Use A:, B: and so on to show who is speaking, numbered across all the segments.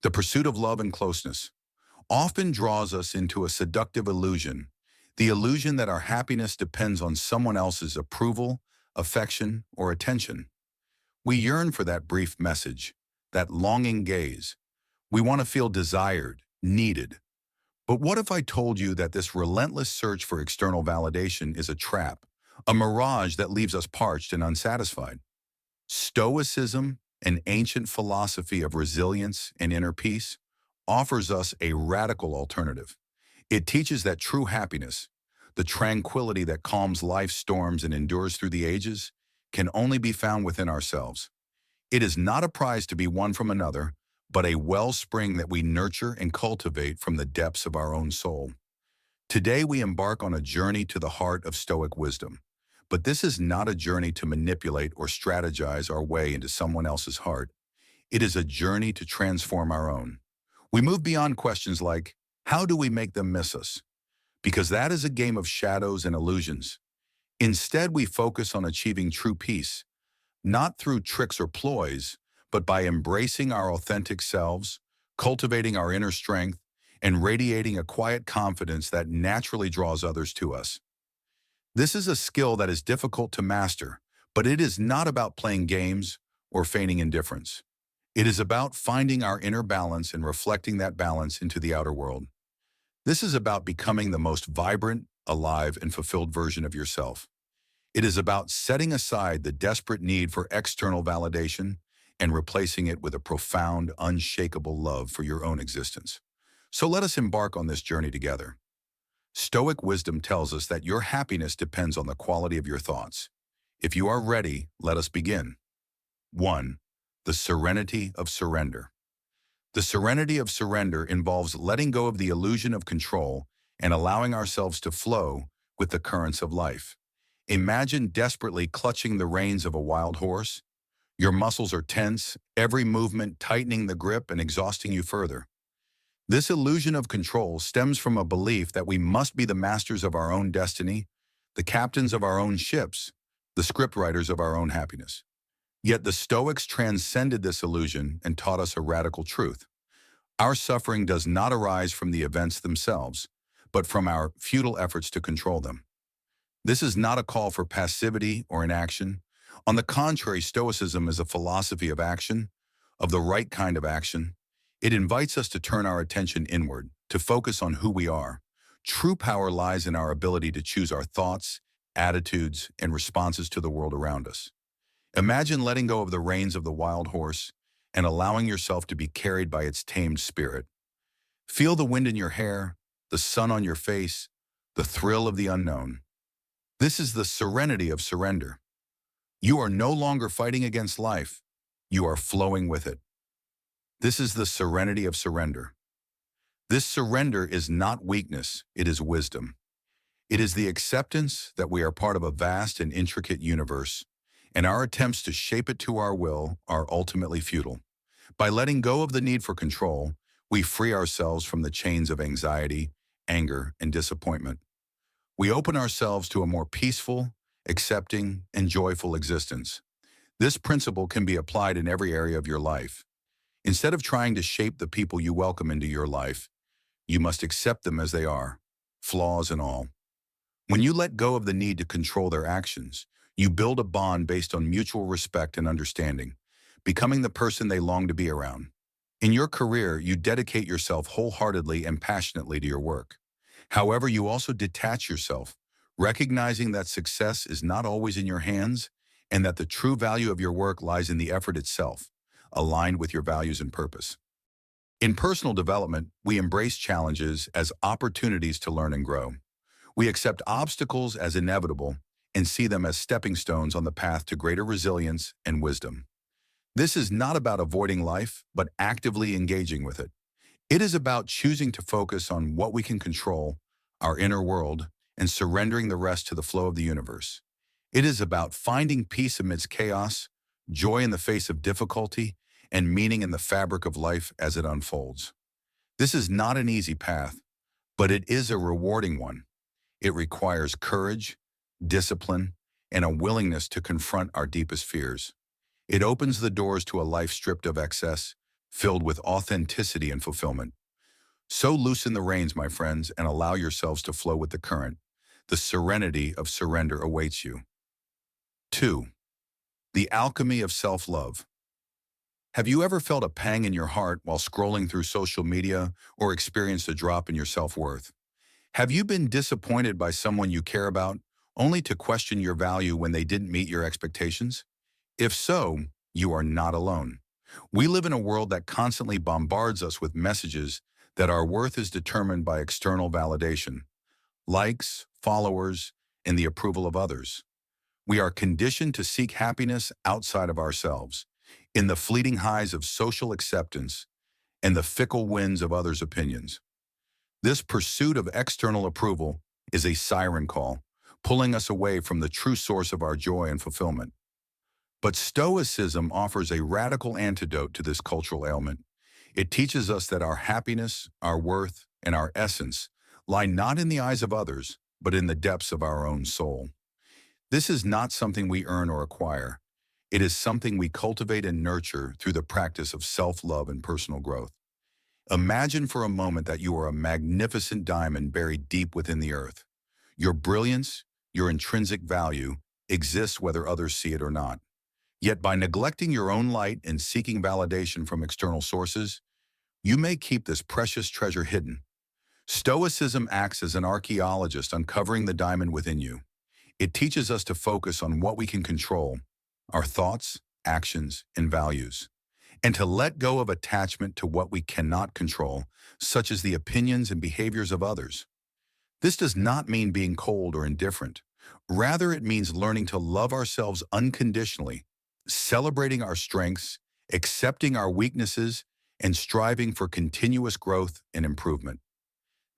A: The pursuit of love and closeness often draws us into a seductive illusion, the illusion that our happiness depends on someone else's approval, affection, or attention. We yearn for that brief message, that longing gaze. We want to feel desired, needed. But what if I told you that this relentless search for external validation is a trap, a mirage that leaves us parched and unsatisfied? Stoicism, an ancient philosophy of resilience and inner peace, offers us a radical alternative. It teaches that true happiness, the tranquility that calms life's storms and endures through the ages, can only be found within ourselves. It is not a prize to be won from another, but a wellspring that we nurture and cultivate from the depths of our own soul. Today we embark on a journey to the heart of Stoic wisdom. But this is not a journey to manipulate or strategize our way into someone else's heart. It is a journey to transform our own. We move beyond questions like, how do we make them miss us? Because that is a game of shadows and illusions. Instead, we focus on achieving true peace, not through tricks or ploys, but by embracing our authentic selves, cultivating our inner strength, and radiating a quiet confidence that naturally draws others to us. This is a skill that is difficult to master, but it is not about playing games or feigning indifference. It is about finding our inner balance and reflecting that balance into the outer world. This is about becoming the most vibrant, alive, and fulfilled version of yourself. It is about setting aside the desperate need for external validation and replacing it with a profound, unshakable love for your own existence. So let us embark on this journey together. Stoic wisdom tells us that your happiness depends on the quality of your thoughts. If you are ready, let us begin. 1. The serenity of surrender. The serenity of surrender involves letting go of the illusion of control and allowing ourselves to flow with the currents of life. Imagine desperately clutching the reins of a wild horse. Your muscles are tense, every movement tightening the grip and exhausting you further. This illusion of control stems from a belief that we must be the masters of our own destiny, the captains of our own ships, the scriptwriters of our own happiness. Yet the Stoics transcended this illusion and taught us a radical truth. Our suffering does not arise from the events themselves, but from our futile efforts to control them. This is not a call for passivity or inaction. On the contrary, Stoicism is a philosophy of action, of the right kind of action. It invites us to turn our attention inward, to focus on who we are. True power lies in our ability to choose our thoughts, attitudes, and responses to the world around us. Imagine letting go of the reins of the wild horse and allowing yourself to be carried by its tamed spirit. Feel the wind in your hair, the sun on your face, the thrill of the unknown. This is the serenity of surrender. You are no longer fighting against life. You are flowing with it. This is the serenity of surrender. This surrender is not weakness, it is wisdom. It is the acceptance that we are part of a vast and intricate universe, and our attempts to shape it to our will are ultimately futile. By letting go of the need for control, we free ourselves from the chains of anxiety, anger, and disappointment. We open ourselves to a more peaceful, accepting, and joyful existence. This principle can be applied in every area of your life. Instead of trying to shape the people you welcome into your life, you must accept them as they are, flaws and all. When you let go of the need to control their actions, you build a bond based on mutual respect and understanding, becoming the person they long to be around. In your career, you dedicate yourself wholeheartedly and passionately to your work. However, you also detach yourself, recognizing that success is not always in your hands and that the true value of your work lies in the effort itself, aligned with your values and purpose. In personal development, we embrace challenges as opportunities to learn and grow. We accept obstacles as inevitable and see them as stepping stones on the path to greater resilience and wisdom. This is not about avoiding life, but actively engaging with it. It is about choosing to focus on what we can control, our inner world, and surrendering the rest to the flow of the universe. It is about finding peace amidst chaos, joy in the face of difficulty, and meaning in the fabric of life as it unfolds. This is not an easy path, but it is a rewarding one. It requires courage, discipline, and a willingness to confront our deepest fears. It opens the doors to a life stripped of excess, filled with authenticity and fulfillment. So loosen the reins, my friends, and allow yourselves to flow with the current. The serenity of surrender awaits you. 2. The alchemy of self-love. Have you ever felt a pang in your heart while scrolling through social media or experienced a drop in your self-worth? Have you been disappointed by someone you care about, only to question your value when they didn't meet your expectations? If so, you are not alone. We live in a world that constantly bombards us with messages that our worth is determined by external validation, likes, followers, and the approval of others. We are conditioned to seek happiness outside of ourselves, in the fleeting highs of social acceptance and the fickle winds of others' opinions. This pursuit of external approval is a siren call, pulling us away from the true source of our joy and fulfillment. But Stoicism offers a radical antidote to this cultural ailment. It teaches us that our happiness, our worth, and our essence lie not in the eyes of others, but in the depths of our own soul. This is not something we earn or acquire. It is something we cultivate and nurture through the practice of self-love and personal growth. Imagine for a moment that you are a magnificent diamond buried deep within the earth. Your brilliance, your intrinsic value, exists whether others see it or not. Yet by neglecting your own light and seeking validation from external sources, you may keep this precious treasure hidden. Stoicism acts as an archaeologist uncovering the diamond within you. It teaches us to focus on what we can control, our thoughts, actions, and values, and to let go of attachment to what we cannot control, such as the opinions and behaviors of others. This does not mean being cold or indifferent. Rather, it means learning to love ourselves unconditionally, celebrating our strengths, accepting our weaknesses, and striving for continuous growth and improvement.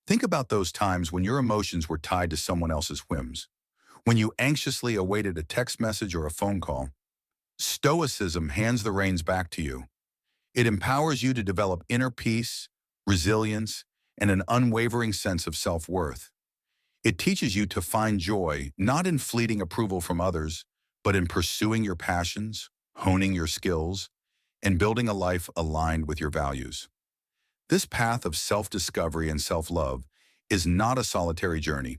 A: Think about those times when your emotions were tied to someone else's whims, when you anxiously awaited a text message or a phone call. Stoicism hands the reins back to you. It empowers you to develop inner peace, resilience, and an unwavering sense of self-worth. It teaches you to find joy not in fleeting approval from others, but in pursuing your passions, honing your skills, and building a life aligned with your values. This path of self-discovery and self-love is not a solitary journey.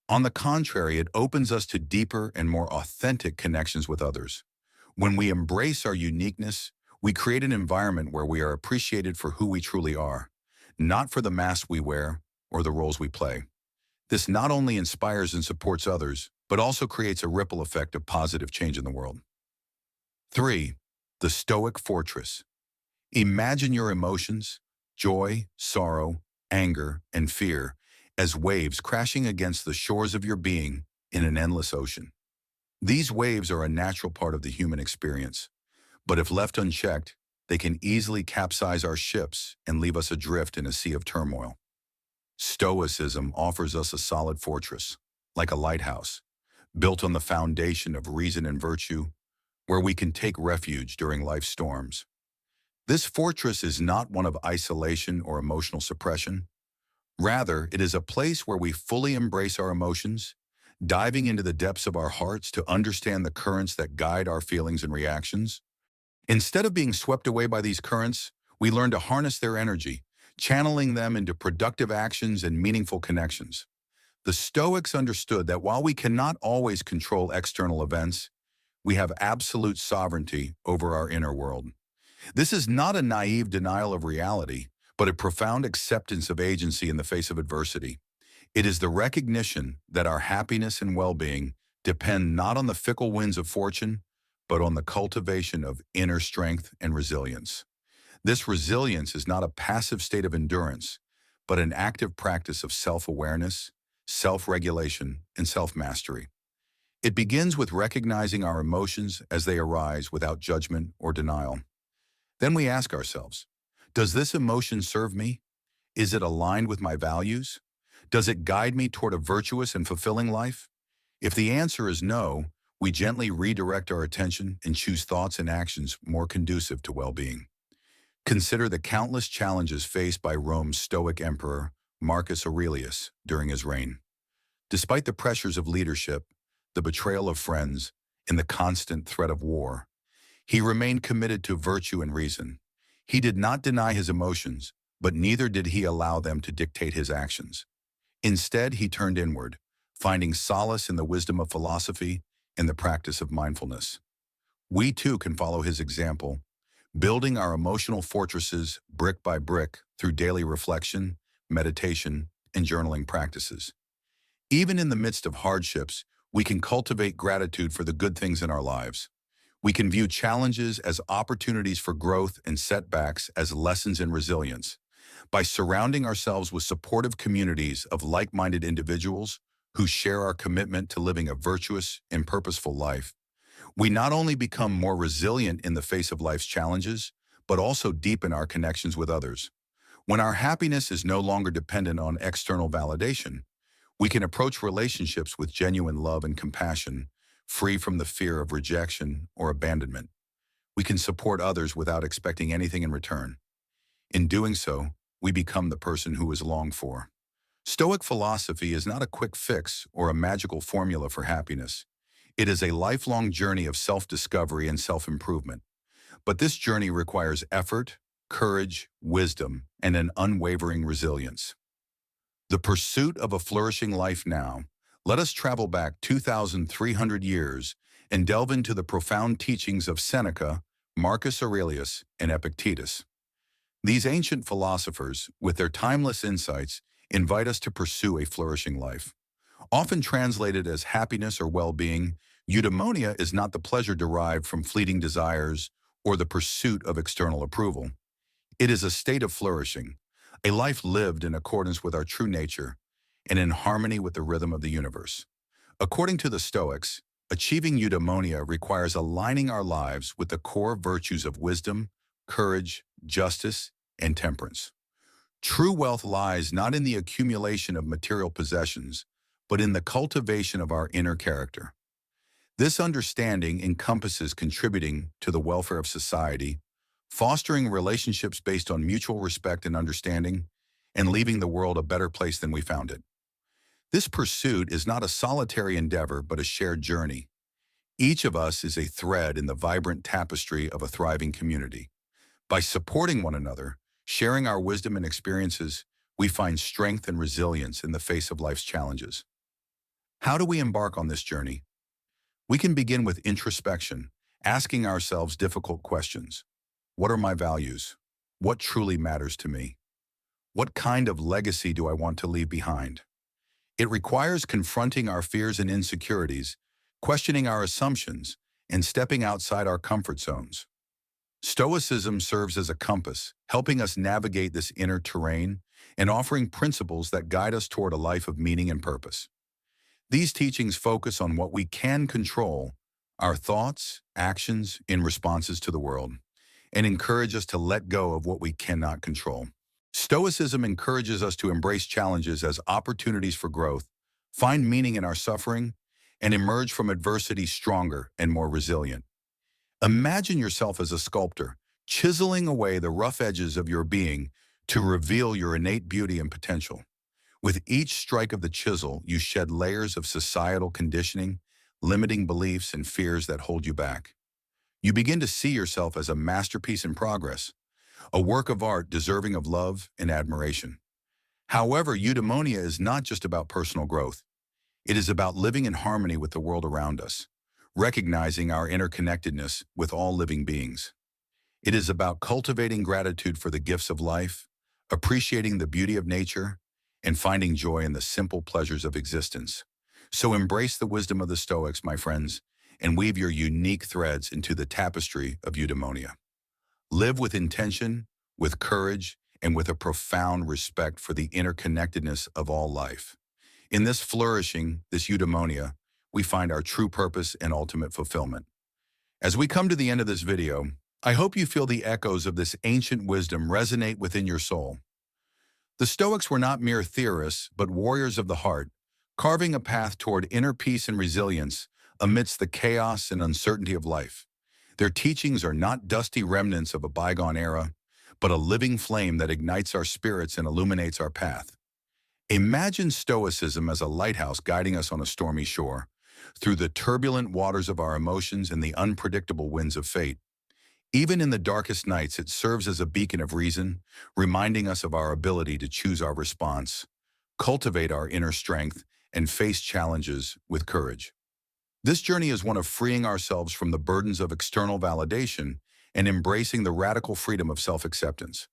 A: On the contrary, it opens us to deeper and more authentic connections with others. When we embrace our uniqueness, we create an environment where we are appreciated for who we truly are, not for the mask we wear or the roles we play. This not only inspires and supports others, but also creates a ripple effect of positive change in the world. 3. The Stoic Fortress. Imagine your emotions, joy, sorrow, anger, and fear, as waves crashing against the shores of your being in an endless ocean. These waves are a natural part of the human experience, but if left unchecked, they can easily capsize our ships and leave us adrift in a sea of turmoil. Stoicism offers us a solid fortress, like a lighthouse, built on the foundation of reason and virtue, where we can take refuge during life's storms. This fortress is not one of isolation or emotional suppression. Rather, it is a place where we fully embrace our emotions, diving into the depths of our hearts to understand the currents that guide our feelings and reactions. Instead of being swept away by these currents, we learn to harness their energy, channeling them into productive actions and meaningful connections. The Stoics understood that while we cannot always control external events, we have absolute sovereignty over our inner world. This is not a naive denial of reality, but a profound acceptance of agency in the face of adversity. It is the recognition that our happiness and well-being depend not on the fickle winds of fortune, but on the cultivation of inner strength and resilience. This resilience is not a passive state of endurance, but an active practice of self-awareness, self-regulation, and self-mastery. It begins with recognizing our emotions as they arise without judgment or denial. Then we ask ourselves, does this emotion serve me? Is it aligned with my values? Does it guide me toward a virtuous and fulfilling life? If the answer is no, we gently redirect our attention and choose thoughts and actions more conducive to well-being. Consider the countless challenges faced by Rome's Stoic emperor, Marcus Aurelius, during his reign. Despite the pressures of leadership, the betrayal of friends, and the constant threat of war, he remained committed to virtue and reason. He did not deny his emotions, but neither did he allow them to dictate his actions. Instead, he turned inward, finding solace in the wisdom of philosophy and the practice of mindfulness. We too can follow his example, building our emotional fortresses brick by brick through daily reflection, meditation, and journaling practices. Even in the midst of hardships, we can cultivate gratitude for the good things in our lives. We can view challenges as opportunities for growth and setbacks as lessons in resilience. By surrounding ourselves with supportive communities of like-minded individuals who share our commitment to living a virtuous and purposeful life, we not only become more resilient in the face of life's challenges, but also deepen our connections with others. When our happiness is no longer dependent on external validation, we can approach relationships with genuine love and compassion, free from the fear of rejection or abandonment. We can support others without expecting anything in return. In doing so, we become the person who is longed for. Stoic philosophy is not a quick fix or a magical formula for happiness. It is a lifelong journey of self-discovery and self-improvement. But this journey requires effort, courage, wisdom, and an unwavering resilience. The pursuit of a flourishing life now. Let us travel back 2,300 years and delve into the profound teachings of Seneca, Marcus Aurelius, and Epictetus. These ancient philosophers, with their timeless insights, invite us to pursue a flourishing life. Often translated as happiness or well-being, eudaimonia is not the pleasure derived from fleeting desires or the pursuit of external approval. It is a state of flourishing, a life lived in accordance with our true nature and in harmony with the rhythm of the universe. According to the Stoics, achieving eudaimonia requires aligning our lives with the core virtues of wisdom, courage, justice, and temperance. True wealth lies not in the accumulation of material possessions, but in the cultivation of our inner character. This understanding encompasses contributing to the welfare of society, fostering relationships based on mutual respect and understanding, and leaving the world a better place than we found it. This pursuit is not a solitary endeavor, but a shared journey. Each of us is a thread in the vibrant tapestry of a thriving community. By supporting one another, sharing our wisdom and experiences, we find strength and resilience in the face of life's challenges. How do we embark on this journey? We can begin with introspection, asking ourselves difficult questions. What are my values? What truly matters to me? What kind of legacy do I want to leave behind? It requires confronting our fears and insecurities, questioning our assumptions, and stepping outside our comfort zones. Stoicism serves as a compass, helping us navigate this inner terrain and offering principles that guide us toward a life of meaning and purpose. These teachings focus on what we can control, our thoughts, actions, in responses to the world, and encourage us to let go of what we cannot control. Stoicism encourages us to embrace challenges as opportunities for growth, find meaning in our suffering, and emerge from adversity stronger and more resilient. Imagine yourself as a sculptor, chiseling away the rough edges of your being to reveal your innate beauty and potential. With each strike of the chisel, you shed layers of societal conditioning, limiting beliefs and fears that hold you back. You begin to see yourself as a masterpiece in progress, a work of art deserving of love and admiration. However, eudaimonia is not just about personal growth. It is about living in harmony with the world around us, recognizing our interconnectedness with all living beings. It is about cultivating gratitude for the gifts of life, appreciating the beauty of nature, and finding joy in the simple pleasures of existence. So embrace the wisdom of the Stoics, my friends, and weave your unique threads into the tapestry of eudaimonia. Live with intention, with courage, and with a profound respect for the interconnectedness of all life. In this flourishing, this eudaimonia, we find our true purpose and ultimate fulfillment. As we come to the end of this video, I hope you feel the echoes of this ancient wisdom resonate within your soul. The Stoics were not mere theorists, but warriors of the heart, carving a path toward inner peace and resilience amidst the chaos and uncertainty of life. Their teachings are not dusty remnants of a bygone era, but a living flame that ignites our spirits and illuminates our path. Imagine Stoicism as a lighthouse guiding us on a stormy shore, through the turbulent waters of our emotions and the unpredictable winds of fate. Even in the darkest nights, it serves as a beacon of reason, reminding us of our ability to choose our response, cultivate our inner strength, and face challenges with courage. This journey is one of freeing ourselves from the burdens of external validation and embracing the radical freedom of self-acceptance.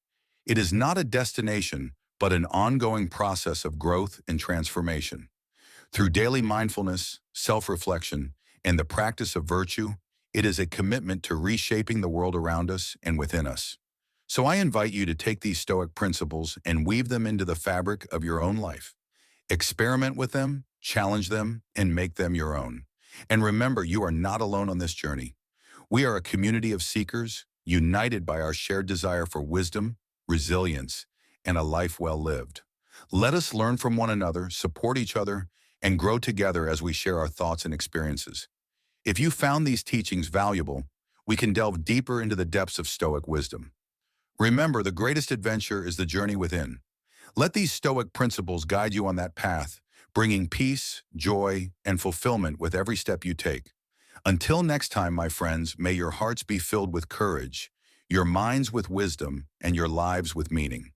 A: It is not a destination, but an ongoing process of growth and transformation. Through daily mindfulness, self-reflection, and the practice of virtue, it is a commitment to reshaping the world around us and within us. So I invite you to take these Stoic principles and weave them into the fabric of your own life. Experiment with them, challenge them, and make them your own. And remember, you are not alone on this journey. We are a community of seekers, united by our shared desire for wisdom, resilience, and a life well lived. Let us learn from one another, support each other, and grow together as we share our thoughts and experiences. If you found these teachings valuable, we can delve deeper into the depths of Stoic wisdom. Remember, the greatest adventure is the journey within. Let these Stoic principles guide you on that path, bringing peace, joy, and fulfillment with every step you take. Until next time, my friends, may your hearts be filled with courage, your minds with wisdom, and your lives with meaning.